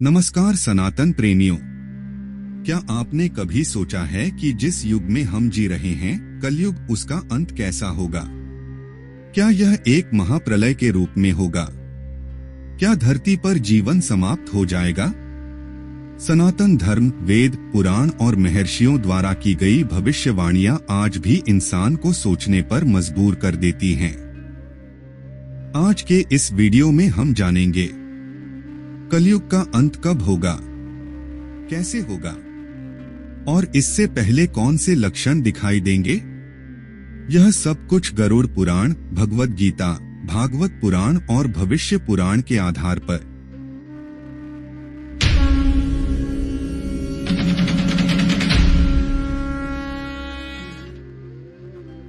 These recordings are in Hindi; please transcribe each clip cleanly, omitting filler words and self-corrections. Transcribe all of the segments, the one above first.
नमस्कार सनातन प्रेमियों, क्या आपने कभी सोचा है कि जिस युग में हम जी रहे हैं, कलयुग, उसका अंत कैसा होगा? क्या यह एक महाप्रलय के रूप में होगा? क्या धरती पर जीवन समाप्त हो जाएगा? सनातन धर्म, वेद, पुराण और महर्षियों द्वारा की गई भविष्यवाणियां आज भी इंसान को सोचने पर मजबूर कर देती हैं। आज के इस वीडियो में हम जानेंगे कलयुग का अंत कब होगा, कैसे होगा और इससे पहले कौन से लक्षण दिखाई देंगे। यह सब कुछ गरुड़ पुराण, भगवद गीता, भागवत पुराण और भविष्य पुराण के आधार पर।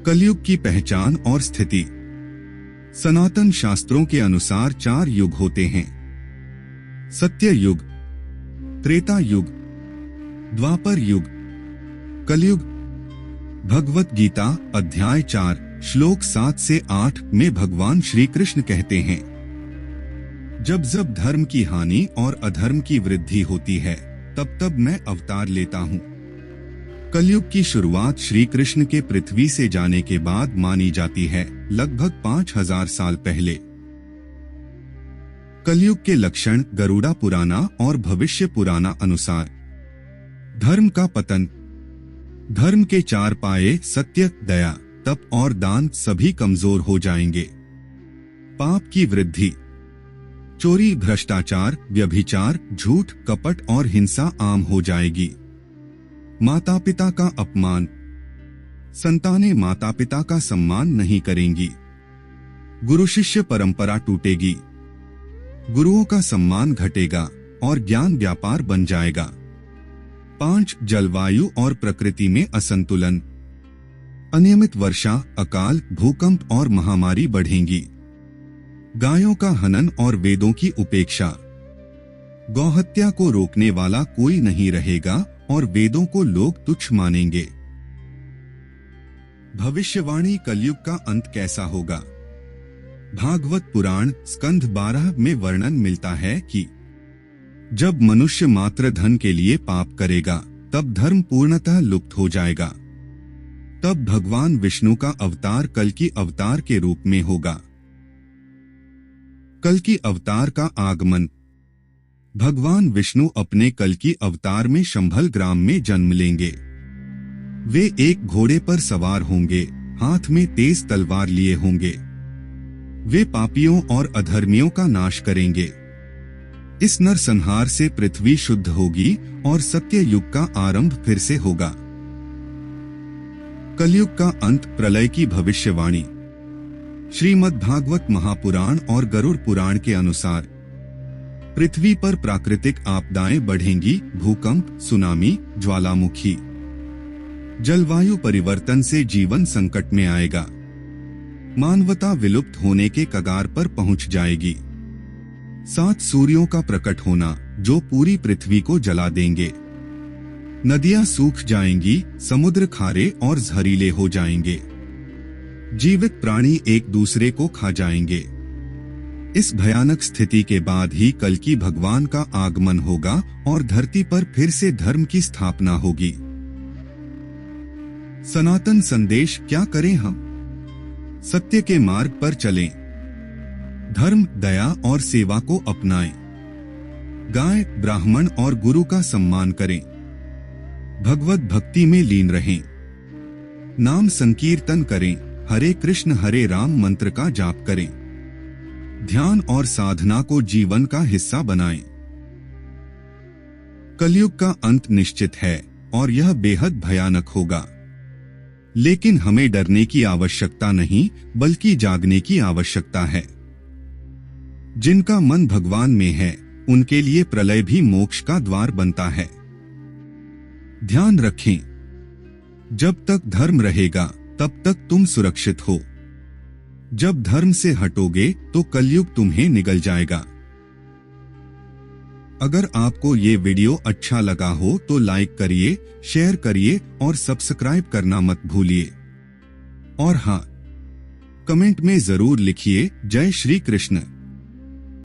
कलयुग की पहचान और स्थिति। सनातन शास्त्रों के अनुसार 4 युग होते हैं: सत्य युग, त्रेता युग, द्वापर युग, कलयुग। भगवत गीता अध्याय 4 श्लोक 7 से 8 में भगवान श्री कृष्ण कहते हैं, जब जब धर्म की हानि और अधर्म की वृद्धि होती है, तब तब मैं अवतार लेता हूँ। कलयुग की शुरुआत श्री कृष्ण के पृथ्वी से जाने के बाद मानी जाती है, लगभग 5000 साल पहले। कलयुग के लक्षण गरुड़ा पुराना और भविष्य पुराना अनुसार। धर्म का पतन। धर्म के 4 पाये सत्य, दया, तप और दान सभी कमजोर हो जाएंगे। पाप की वृद्धि। चोरी, भ्रष्टाचार, व्यभिचार, झूठ, कपट और हिंसा आम हो जाएगी। माता पिता का अपमान। संतानें माता पिता का सम्मान नहीं करेंगी। गुरु शिष्य परंपरा टूटेगी। गुरुओं का सम्मान घटेगा और ज्ञान व्यापार बन जाएगा। 5 जलवायु और प्रकृति में असंतुलन। अनियमित वर्षा, अकाल, भूकंप और महामारी बढ़ेंगी। गायों का हनन और वेदों की उपेक्षा। गौहत्या को रोकने वाला कोई नहीं रहेगा और वेदों को लोग तुच्छ मानेंगे। भविष्यवाणी। कलयुग का अंत कैसा होगा। भागवत पुराण स्कंध 12 में वर्णन मिलता है कि जब मनुष्य मात्र धन के लिए पाप करेगा, तब धर्म पूर्णतः लुप्त हो जाएगा। तब भगवान विष्णु का अवतार कल्कि अवतार के रूप में होगा। कल्कि अवतार का आगमन। भगवान विष्णु अपने कल्कि अवतार में शंभल ग्राम में जन्म लेंगे। वे एक घोड़े पर सवार होंगे, हाथ में तेज तलवार लिए होंगे। वे पापियों और अधर्मियों का नाश करेंगे। इस नरसंहार से पृथ्वी शुद्ध होगी और सत्य युग का आरंभ फिर से होगा। कलयुग का अंत। प्रलय की भविष्यवाणी। श्रीमद् भागवत महापुराण और गरुड़ पुराण के अनुसार पृथ्वी पर प्राकृतिक आपदाएं बढ़ेंगी। भूकंप, सुनामी, ज्वालामुखी। जलवायु परिवर्तन से जीवन संकट में आएगा। मानवता विलुप्त होने के कगार पर पहुंच जाएगी। 7 सूर्यों का प्रकट होना, जो पूरी पृथ्वी को जला देंगे। नदियां सूख जाएंगी, समुद्र खारे और जहरीले हो जाएंगे। जीवित प्राणी एक दूसरे को खा जाएंगे। इस भयानक स्थिति के बाद ही कल्कि भगवान का आगमन होगा और धरती पर फिर से धर्म की स्थापना होगी। सनातन संदेश। क्या करें हम? सत्य के मार्ग पर चलें। धर्म, दया और सेवा को अपनाएं। गाय, ब्राह्मण और गुरु का सम्मान करें। भगवत भक्ति में लीन रहें। नाम संकीर्तन करें। हरे कृष्ण हरे राम मंत्र का जाप करें। ध्यान और साधना को जीवन का हिस्सा बनाएं। कलयुग का अंत निश्चित है और यह बेहद भयानक होगा। लेकिन हमें डरने की आवश्यकता नहीं, बल्कि जागने की आवश्यकता है। जिनका मन भगवान में है, उनके लिए प्रलय भी मोक्ष का द्वार बनता है। ध्यान रखें, जब तक धर्म रहेगा, तब तक तुम सुरक्षित हो। जब धर्म से हटोगे, तो कलयुग तुम्हें निगल जाएगा। अगर आपको ये वीडियो अच्छा लगा हो तो लाइक करिए, शेयर करिए और सब्सक्राइब करना मत भूलिए। और हाँ, कमेंट में जरूर लिखिए जय श्री कृष्ण।